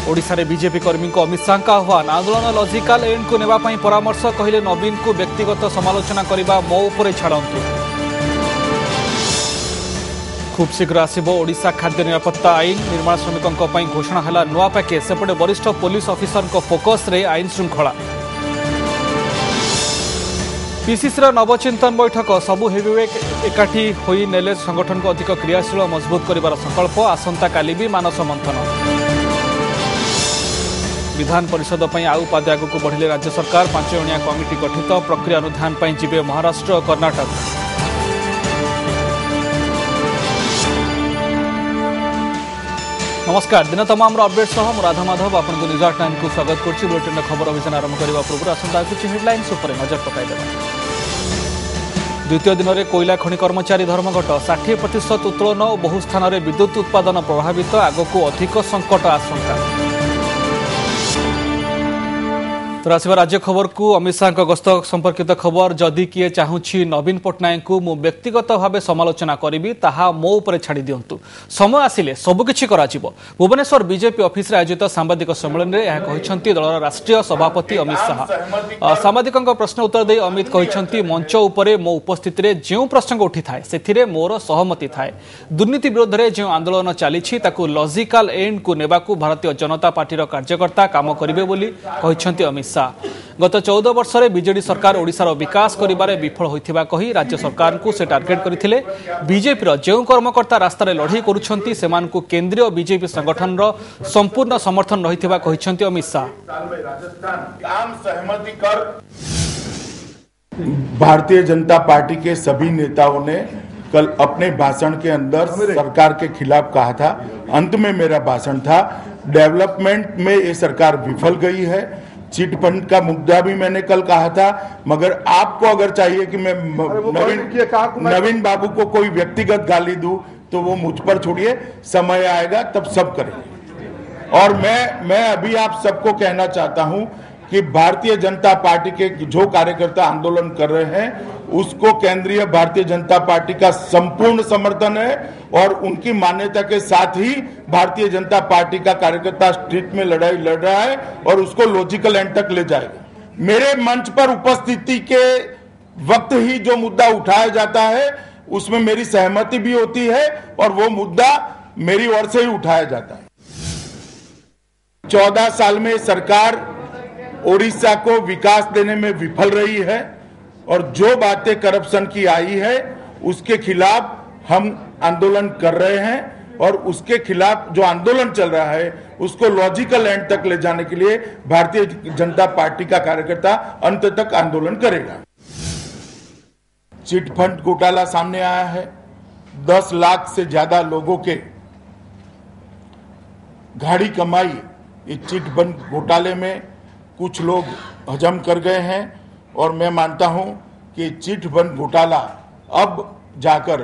ओडिशा रे बीजेपी कर्मी को अमित शाह का आह्वान आंदोलन लॉजिकल एंड को नेबा पई परामर्श कहले नवीन को व्यक्तिगत समालोचना करने मो उपरे छाड़ंतु। खूब शीघ्र आसिबो ओडिशा खाद्य निरापत्ता आईन निर्माण श्रमिकों पई घोषणा हला नुआ पैकेज सेपटे वरिष्ठ पुलिस ऑफिसर को फोकस रे आईन श्रृंखला। पीसीसी नवचिंतन बैठक सबु हेवीवेट एकाठी होई नेले संगठन को अधिक क्रियाशील मजबूत करिवार संकल्प आसंता काली भी मानस मंथन। विधान परिषद पर आउ पादे आगक बढ़िले राज्य सरकार 5 जणिया कमिटी गठित प्रक्रिया अनुधान पर जीवे महाराष्ट्र और कर्नाटक। नमस्कार दिन तमाम अपडेट सह राधा माधव आपको न्यूज 8 को स्वागत करुच्ची। बुलेटिन खबर अभियान आरंभ करने पूर्व आसंता कुछ हेडलाइंस उपर नजर पकाइदेवा। द्वितीय दिन में कोयला खनि कर्मचारी धर्मघट 60% उत्तोलन और बहु स्थान में विद्युत उत्पादन प्रभावित आगक अधिक संकट आशंका। तो आसवा राज्य खबर को अमित शाह गस्त संपर्कित खबर जदि किए चाहूँगी नवीन पट्टनायक को मु व्यक्तिगत भाव समालोचना करी ताहा मो उपरे छाड़ी दिंतु समय आसिले सबकिछि कराजिबो। भुवनेश्वर बीजेपी ऑफिस आयोजित सांबादिक सम्मेलन में यह कहते दलर राष्ट्रीय सभापति अमित शाह। सांबादिकों प्रश्न उत्तर दे अमित कहते मंच उपरे मो उपस्थित रे जो प्रसंग उठी थाए से मोर सहमति थाए। दुर्नीति विरोध में जो आंदोलन चली लॉजिकल एंड को नेबाकू भारतीय जनता पार्टी कार्यकर्ता काम करेंगे बोली कहते अमित शाह। गत 14 वर्ष में बीजेडी सरकार ओडिशार विकास करिबारे विफल होइथिबा कही राज्य सरकार को से टार्गेट करथिले। बीजेपी जो कर्मकर्ता रास्तार लड़ाई करुछंती सेमानकु केंद्रीय बीजेपी संगठन संपूर्ण समर्थन रहिथिबा कहिसंती अमित शाह। भारतीय जनता पार्टी के सभी नेताओं ने कल अपने भाषण के अंदर सरकार के खिलाफ कहा था। अंत में मेरा भाषण था डेवलपमेंट में ये सरकार विफल गई है। चिट फंड का मुद्दा भी मैंने कल कहा था, मगर आपको अगर चाहिए कि मैं नवीन बाबू को कोई व्यक्तिगत गाली दूं तो वो मुझ पर छोड़िए, समय आएगा तब सब करेंगे। और मैं अभी आप सबको कहना चाहता हूं कि भारतीय जनता पार्टी के जो कार्यकर्ता आंदोलन कर रहे हैं उसको केंद्रीय भारतीय जनता पार्टी का संपूर्ण समर्थन है और उनकी मान्यता के साथ ही भारतीय जनता पार्टी का कार्यकर्ता स्ट्रीट में लड़ाई लड़ रहा है और उसको लॉजिकल एंड तक ले जाएगा। मेरे मंच पर उपस्थिति के वक्त ही जो मुद्दा उठाया जाता है उसमें मेरी सहमति भी होती है और वो मुद्दा मेरी ओर से ही उठाया जाता है। 14 साल में सरकार ओडिशा को विकास देने में विफल रही है और जो बातें करप्शन की आई है उसके खिलाफ हम आंदोलन कर रहे हैं और उसके खिलाफ जो आंदोलन चल रहा है उसको लॉजिकल एंड तक ले जाने के लिए भारतीय जनता पार्टी का कार्यकर्ता अंत तक आंदोलन करेगा। चिट फंड घोटाला सामने आया है। 10 लाख से ज्यादा लोगों के गाढ़ी कमाई इस चिट फंड घोटाले में कुछ लोग हजम कर गए हैं और मैं मानता हूं कि चिट फंड घोटाला अब जाकर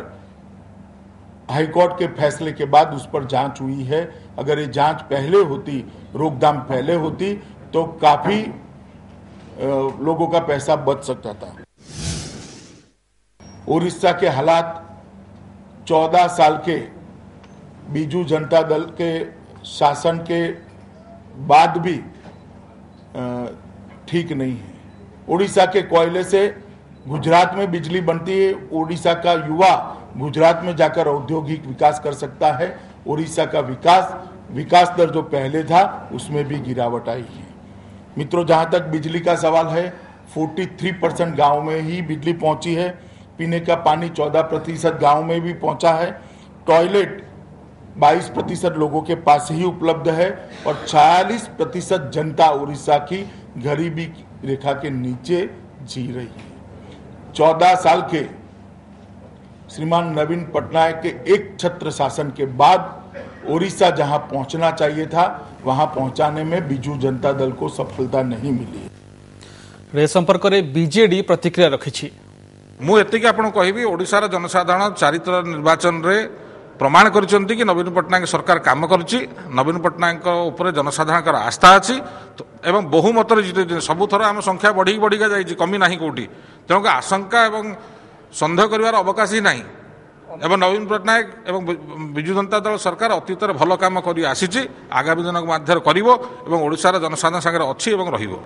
हाईकोर्ट के फैसले के बाद उस पर जांच हुई है। अगर ये जांच पहले होती, रोकथाम पहले होती तो काफी लोगों का पैसा बच सकता था। उड़ीसा के हालात 14 साल के बीजू जनता दल के शासन के बाद भी ठीक नहीं है। उड़ीसा के कोयले से गुजरात में बिजली बनती है। उड़ीसा का युवा गुजरात में जाकर औद्योगिक विकास कर सकता है। उड़ीसा का विकास दर जो पहले था उसमें भी गिरावट आई है। मित्रों, जहां तक बिजली का सवाल है 43% गांव में ही बिजली पहुंची है। पीने का पानी 14% गांव में भी पहुंचा है। टॉयलेट 22% लोगों के पास ही उपलब्ध है और 46% जनता उड़ीसा की गरीबी रेखा के नीचे जी रही है। 14 साल के श्रीमान नवीन पटनायक के एक छत्र शासन के बाद उड़ीसा जहां पहुंचना चाहिए था वहां पहुंचाने में बीजू जनता दल को सफलता नहीं मिली। रे संपर्क में बीजेडी प्रतिक्रिया रखी। मु एतिक आपन कहबी ओडिशार जनसाधारण चारित्र निर्वाचन रे प्रमाण करिसेंती कि नवीन पटनायक सरकार काम करुच्ची। नवीन पटनायक उपर जनसाधारण आस्था अच्छी एवं बहुमत जिते सबुथर आम संख्या बढ़ी बढ़िका जाइए, कमी ना कौटी। तेणुक आशंका एवं सन्देह कर अवकाश ही ना। एवं नवीन पट्टनायक एवं विजु जनता दल सरकार अतीत भल काम कर आगामी दिन मध्य कर जनसाधारण सागर अच्छी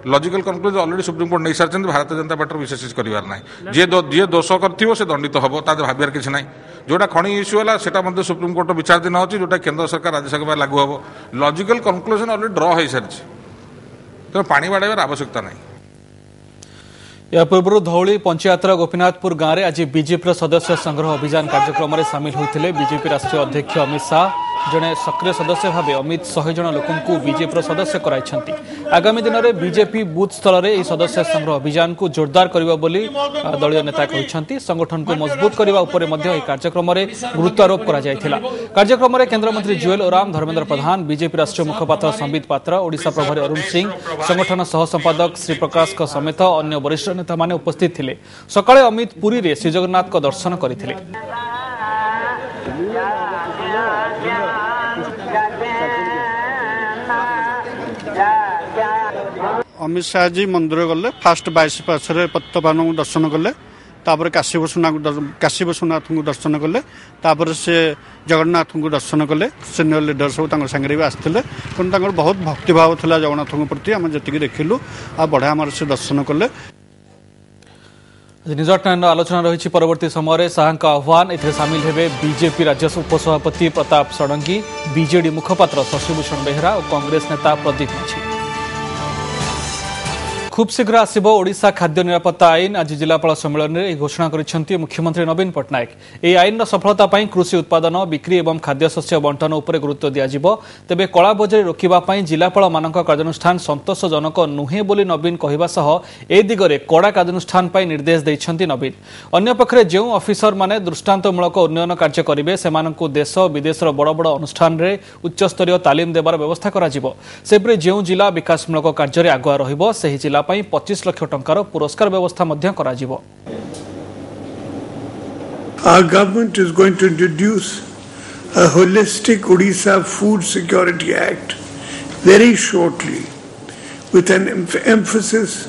logical conclusion already supreme court नहीं सारी भारतीय जनता पार्टी विशेष करार ना जी दोष कर दंडित हम ताद भावार किसी ना जोटा खणी इश्यू है से सुप्रीम कोर्ट विचाराधीन अच्छी जोटा केन्द्र सरकार राज्य सरकार लागू हम लॉजिकल कंक्लूजन ऑलरेडी ड्र हो सारी तेना पानी बाड़ाइबार आवश्यकता नहीं। या पूर्व धौली पंचायतर गोपीनाथपुर गांव में आज बीजेपी सदस्य संग्रह अभियान कार्यक्रम में सामिल होते बीजेपी राष्ट्रीय अध्यक्ष अमित शाह जड़े सक्रिय सदस्य भाव अमित 100 जन लोक बीजेपी सदस्य कराई आगामी दिन में बीजेपी बूथ स्तर में सदस्य संग्रह अभियान को जोरदार करने दलीय नेता कहते संगठन को मजबूत करने कार्यक्रम में गुरुत्वारोप कार्यक्रम में केन्द्रमंत्री जुएल ओराम धर्मेन्द्र प्रधान बीजेपी राष्ट्रीय मुखपात्र संबित पात्र ओडिशा प्रभारी अरुण सिंह संगठन सह संपादक श्रीप्रकाश समेत अन्य वरिष्ठ नेता माने उपस्थित थिले। सकाळे अमित पुरी रे श्री जगन्नाथ को दर्शन करथिले। अमित शाह जी मंदिर गले फास्ट 22 पाछरे पत्तपान को दर्शन कले तापर काशी विश्वनाथ को दर्शन कले तापर से जगन्नाथ को दर्शन कले सीनियर लीडर सब संगे भी आसते बहुत भक्तिभाव था जगन्नाथ प्रति आम जी देखिलु आ बढ़िया आम से दर्शन कले। न्यूज आलोचना रही परवर्ती समय शाह आह्वान ए सामिल हेबे बीजेपी राज्य उपसभापति प्रताप षडंगी बीजेडी मुखपात्र शशिभूषण बेहरा और कांग्रेस नेता प्रदीप माझी। खूब शीघ्र आसिबो ओडिशा खाद्य निरापत्ता आईन आज जिलापाल सम्मेलन में घोषणा करिसेंती मुख्यमंत्री नवीन पट्टनायक। ए आईन सफलता पई कृषि उत्पादन बिक्री एवं खाद्यशस्य बंटन उपर गुरुत्व दियाजिबो तेबे कला बजारी रोकिबा पई जिलापाल मानक कार्यानुष्ठान संतोषजनक नुहे बोली नवीन कहवा सह ए दिगरे कड़ा कार्यानुष्ठान पई निर्देश दैछंती नवीन। अन्य पक्षरे जेउ ऑफिसर माने दृष्टांतमूलक उन्नयन कार्य करिवे सेमानंकु देश विदेशर बड़ बड़ अनुष्ठान रे उच्चस्तरीय तालीम देबार व्यवस्था करा जिवो। सेपरि जेउ जिला विकासमूलक कार्य रे आगुआ रहिबो सेहि जिला 25 लाख टंकार पुरस्कार व्यवस्था मध्य करा जिवो। Our government is going to introduce a holistic Odisha Food Security Act very shortly with an emphasis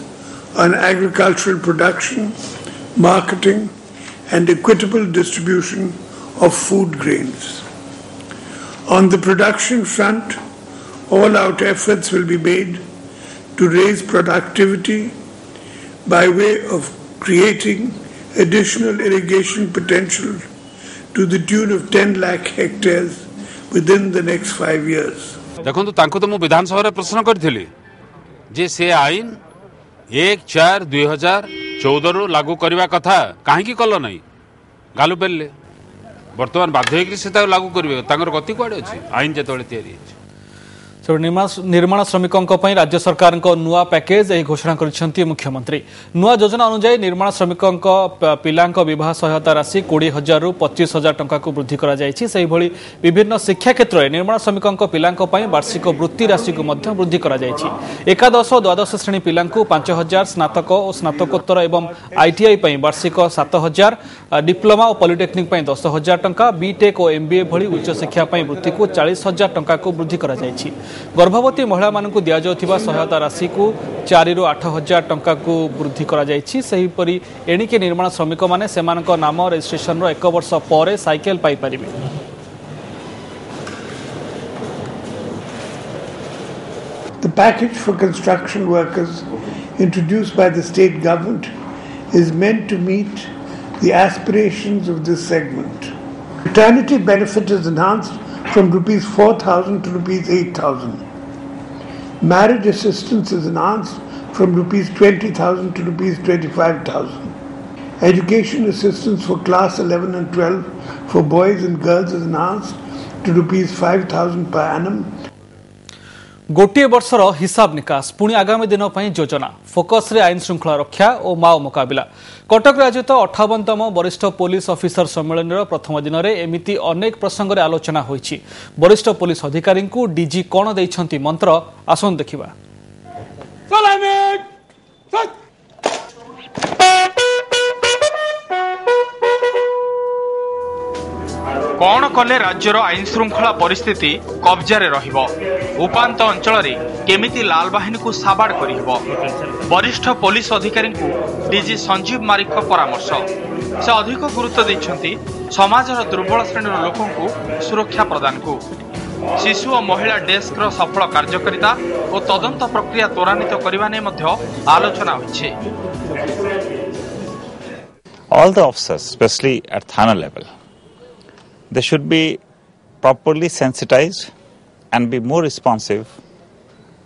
on agricultural production, marketing and equitable distribution of food grains. On the production front, all out efforts will be made to raise productivity by way of creating additional irrigation potential to the tune of 10 lakh hectares within the next 5 years. देखो तांको तो मु विधानसभा रे प्रश्न करथिली जे से आईन 1/4/2014 रु लागू करबा कथा काहे की कल नहीं गालु पेले वर्तमान बाध्य होकि से लागू करबे तांकर गति कोडे अछि आईन जेतोले तयारी अछि। निर्माण श्रमिकों राज्य सरकार नुआ पैकेज यह घोषणा कर मुख्यमंत्री। नुआ योजना अनुसार निर्माण श्रमिकों पिला विवाह सहायता राशि 20,000 रु 25,000 टंका को वृद्धि करा जायछि। सेहि भली विभिन्न शिक्षा क्षेत्र में निर्माण श्रमिकों पिला वार्षिक वृत्ति राशि को वृद्धि करा जायछि। एकादश और द्वादश श्रेणी पिला 5,000 स्नातक और स्नातकोत्तर एवं आईटीआई वार्षिक 7,000 डिप्लोमा और पॉलिटेक्निक 10,000 टंका बीटेक और एमबीए भली उच्च शिक्षा वृत्ति को 40,000 टंका को वृद्धि करा जायछि। गर्भवती महिला मानकु दिया जाउथिबा सहायता राशि को 4 रु 8,000 टंका को वृद्धि करा जायछि। सेहिपरि एणिके निर्माण श्रमिक माने सेमानक नाम रजिस्ट्रेशन रो 1 वर्ष पर साइकेल पाई परिबे। The package for construction workers introduced by the state government is meant to meet the aspirations of this segment. Maternity benefit is enhanced from rupees 4,000 to rupees 8,000. Marriage assistance is enhanced from rupees 20,000 to rupees 25,000. Education assistance for class 11 and 12 for boys and girls is enhanced to rupees 5,000 per annum. गोटे वर्षर हिसाब निकास पुणी आगामी दिन योजना focus रे आईन श्रृंखला रक्षा और माओ मुकाबिला। कटक आयोजित 58तम वरिष्ठ पुलिस ऑफिसर सम्मेलन प्रथम दिन में एमिति अनेक प्रसंग रे आलोचना होईछि। वरिष्ठ पुलिस अधिकारी को डीजी कौन देइछंती मंत्र आसन देखिबा। कौन कले राज्यर आईन श्रृंखला परिस्थिति कब्जारे रहिबो उपांत अंचल केमिति लाल बाहिनी को साबाड़ करिहबो वरिष्ठ पुलिस अधिकारी को डीजी संजीव मारिक परामर्श से अधिक गुरुत्व दैछंती समाजर दुर्बल श्रेणी लोकों को सुरक्षा प्रदान को शिशु और महिला डेस्क रो सफल कार्यकारिता और तदंत प्रक्रिया त्वरान्वित करने में आलोचना होइछे। All the officers, especially at Thana level, they should be properly sensitized and be more responsive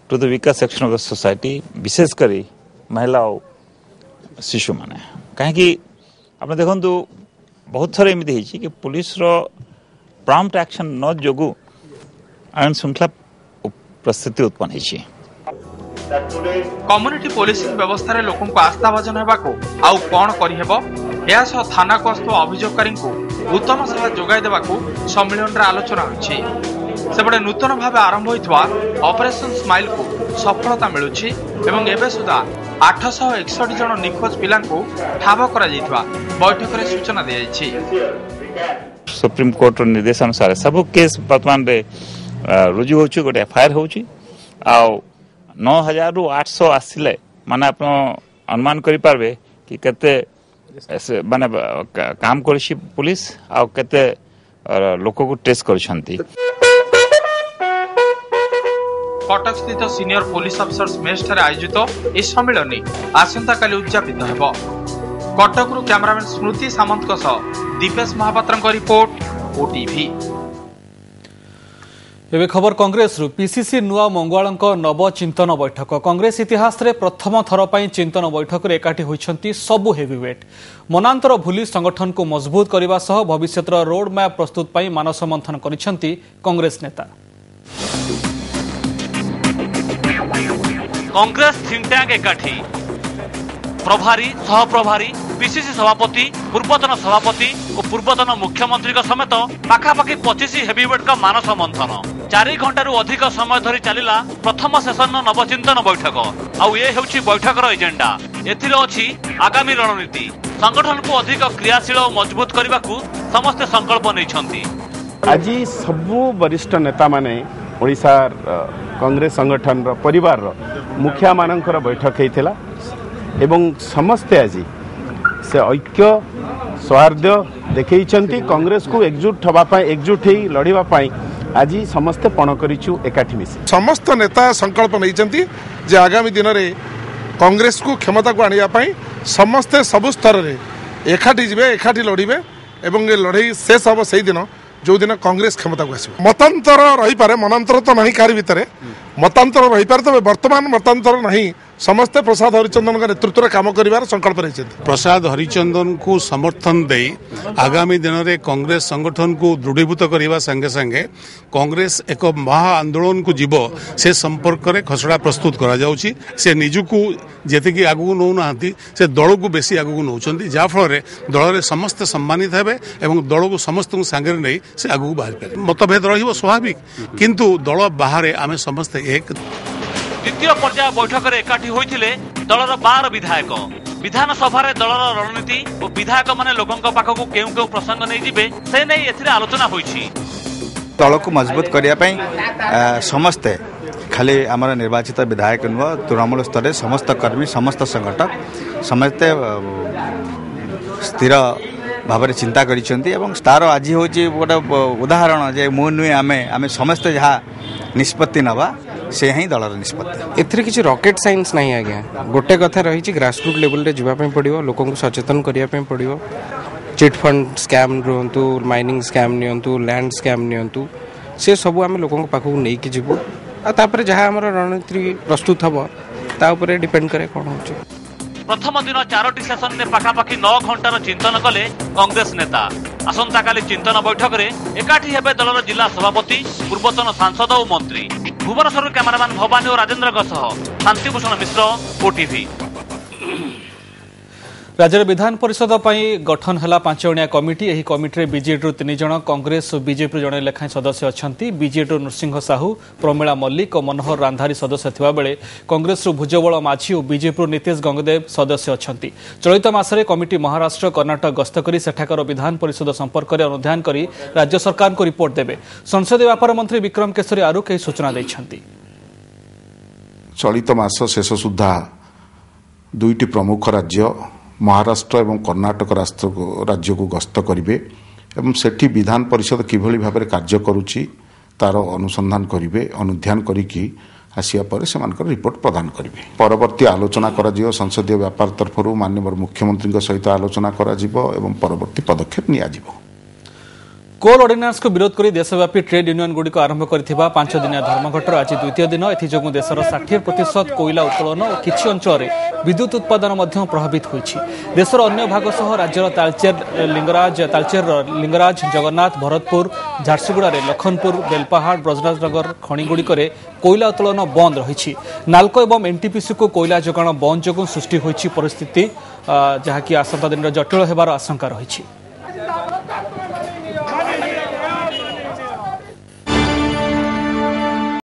to the weaker section of the society, विशेष करी महिला और शिशु माने कहीं आपने देखो बहुत थर एमती है कि पुलिस रो प्रॉम्प्ट एक्शन न जोगु आईन श्रृंखला परिस्थिति उत्पन्न होती कम्युनिटी पुलिसिंग व्यवस्था लोकों को आस्थाभाजन होगाको आउ कौन करिहेबो या सह थाना गस्त अभियोगकारी को उत्तम सेवा जोगाई देबाको सम्मेलन रे आलोचना होछि। सेबडे नूतन भाव आरंभ होइतवा ऑपरेशन स्माइल को सफलता मिलुछि एवं एबे सुधा 861 जन निखोज पिलांको ठाब करा जायतवा बैठक रे सूचना दिया जायछि। सुप्रीम कोर्ट रो निर्देश अनुसार सब केस वर्तमान रे रुजु होछि गोटे एफआईआर होछि आ 9000 रु 800 आसिले माने आपण अनुमान करि पारबे कि केते माने काम करछि पुलिस आ केते लोक को टेस्ट करछंती। कटक स्थित सीनियर पुलिस अफिसर्स मेस ठारे आयोजित इस सम्मेलन आसंता काली उद्यापित हेबो। कटक रु कैमरामैन स्मृति सामंत दीपेश महापात्र रिपोर्ट ओटीवी। एवं खबर कांग्रेस पीसीसी नुआ मंगवालंक नव चिंतन बैठक कांग्रेस इतिहास रे प्रथम थर पर चिंतन बैठक रे एकाठी होइछंती सबु हेवीवेट मनांतर भूली संगठन को मजबूत करने सह भविष्यत रोड मैप प्रस्तुत पर मानस मंथन करिछंती कांग्रेस नेता। कांग्रेस थिंक टैंक एकाठी प्रभारी सहप्रभारी पीसीसी सभापति पूर्वतन सभापति और पूर्वतन मुख्यमंत्री समेत पाखापाखि 25 हेवीवेट का मानस मंथन 4 घंटा अधिक समय धरी चलिला प्रथम सेशन नवचिंतन बैठक आउ ये हेउछि बैठकर एजेंडा एथिरे अछि आगामी रणनीति संगठन को अधिक क्रियाशील और मजबूत करने को समस्त संकल्प नैछंती। आज सबु वरिष्ठ नेता माने ओडिशा कांग्रेस संगठन रो परिवार रो मुखिया मानकर बैठक हेतिला एवं समस्ते आज से ऐक्य सौहार्द देखैछंती कांग्रेस को एकजुट हवा पाई एकजुट ही लड़िबा पाई आज समस्ते पण करिछु एकाठी मिसी समस्त नेता संकल्प नैछंती जे आगामी दिन रे कांग्रेस को क्षमता को आनिया पाई समस्ते सब स्तर रे एकाठी जिबे एकाठी लड़िबे एवं ये लड़ाई शेष हम से दिन जो दिन कांग्रेस क्षमता को आसो मतांतर रही पारे मनांतर तो नहीं कार भितर मतांतर रही पारे तबे वर्तमान मतांतर नहीं समस्ते प्रसाद हरिचंदन का नेतृत्व में काम कर संकल्प रही प्रसाद हरिचंदन को समर्थन दे आगामी दिन में कांग्रेस संगठन को दृढ़ीभूत करने संगे संगे कांग्रेस एक महा आंदोलन को जीव से संपर्क में खसड़ा प्रस्तुत करा जाउची से निजुकू जेतिकी आगु नौ नांती से दल को बेसी आगु नौचंती जा फल दल रे समस्त सम्मानित हेबे एवं दल को समस्त सांगे नहीं से आगु बाहर पारे मतभेद रहिबो स्वाभाविक किंतु दल बाहर आमे समस्त एक। द्वितीय पर्याय बैठक में एकाठी होइथिले दलर 12 विधायक विधानसभा दलर रणनीति और विधायक माने लोकंक पाखकु केउ केउ प्रसंग नै जिबे से नै एथिरे आलोचना होइछि। दल को मजबूत करिया पई समस्ते खाली आमर निर्वाचित विधायक नुह तृणमूल स्तर समस्त कर्मी समस्त संगठक समस्ते स्थिर भाव चिंता करिसेंती एवं तार आज होची गोटे उदाहरण जे मु नुहे आमे समस्ते जहाँ निष्पत्ति नवा से ही दलर निष्पत्ति एथिरे किछि रॉकेट साइंस नहीं आज्ञा गोटे कथा रही ग्रासरूट लेवल रे जीवा पड़ो लोक सचेतन करने पड़ो चिट फंड स्कैम रुहतु माइनिंग स्कैम नियंतु लैंड स्कैम नियंतु से सब आम लोक पाखक नहीं कि जीवु आपर जहाँ आम रणनीति प्रस्तुत हम तापर डिपेंड करे कौन हो। प्रथम दिन 4टी सेशन में पाखापाखि 9 घंटार चिंतन कले कांग्रेस नेता आसंता काली चिंतन बैठक में एकाठी हेबे दलर जिला सभापति पूर्वतन सांसद और मंत्री। भुवनेश्वर कैमरामैन भवानी और राजेंद्र शांतिभूषण मिश्र ओटीवी। राज्य विधान परिषद गठन है 5 जणिया कमिटी। यह कमिटी बीजेडी 3 जन, कांग्रेस और बीजेपी जड़े लेखाएं सदस्य अच्छा। बीजेडी नृसिंह साहू, प्रमीला मल्लिक और मनोहर रांधारी सदस्य थिबा बेले कांग्रेस भुजबल माझी और बीजेपी नीतीश गंगदेव सदस्य अच्छा। चलित मासरे कमिटी महाराष्ट्र कर्णाटक गस्त कर सेठाकर विधान परिषद संपर्क में अनुधान कर राज्य सरकार को रिपोर्ट देवे। संसदीय व्यापार मंत्री विक्रम केशरी आरुख यह सूचना देछंती। चलित मास शेष सुधा 2टी प्रमुख राज्य महाराष्ट्र एवं कर्णाटक राज्य को गस्त करेंगे एवं सेठी विधान परिषद किभली भाव में कार्य करुच्ची तार अनुसंधान करेंगे। अनुध्यान करिकी आसिया पर से रिपोर्ट प्रदान करेंगे। परवर्ती आलोचना करा संसदीय व्यापार तरफ माननीय मुख्यमंत्री सहित आलोचना करा एवं परवर्ती पदक्षेप निया जिवो। कोल ऑर्डिनेंस को विरोध कर देशव्यापी ट्रेड यूनियन गुड़िक आरंभ कर 5 दिनिया धर्मघटर आज द्वितीय दिन। एथि देशर 60% कोईला उत्तोलन और किछि अंचल विद्युत उत्पादन प्रभावित होइछि। देशर अन्य भाग सह राज्यर तालचेर लिंगराज जगन्नाथ भरतपुर झारसुगुड़ा लखनपुर बेलपाहाड़ ब्रजराजनगर खणिगुड़िक कोईला उत्तोलन बंद रही। नाल्को एवं एनटीपीसी को कोईला जोगाण बंद जो सृष्टि होइछि परिस्थिति जहाँकि आसंता दिन जटिल होबार आशंका रही।